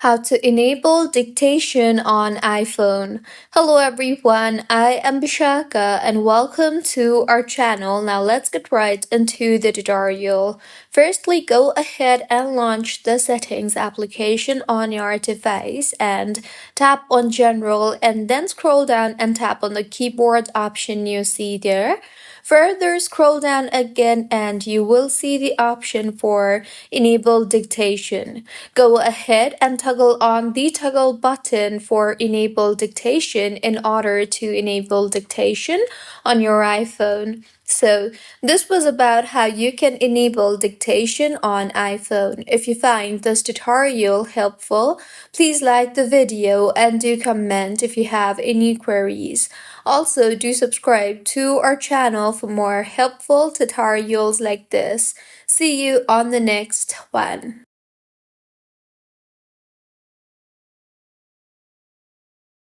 How to enable dictation on iPhone. Hello everyone, I am Bishaka and welcome to our channel. Now let's get right into the tutorial. Firstly, go ahead and launch the settings application on your device and tap on general and then scroll down and tap on the keyboard option you see there. Further scroll down again and you will see the option for enable dictation. Go ahead and toggle on the toggle button for enable dictation in order to enable dictation on your iPhone. So, this was about how you can enable dictation on iPhone. If you find this tutorial helpful, please like the video and do comment if you have any queries. Also, do subscribe to our channel for more helpful tutorials like this. See you on the next one.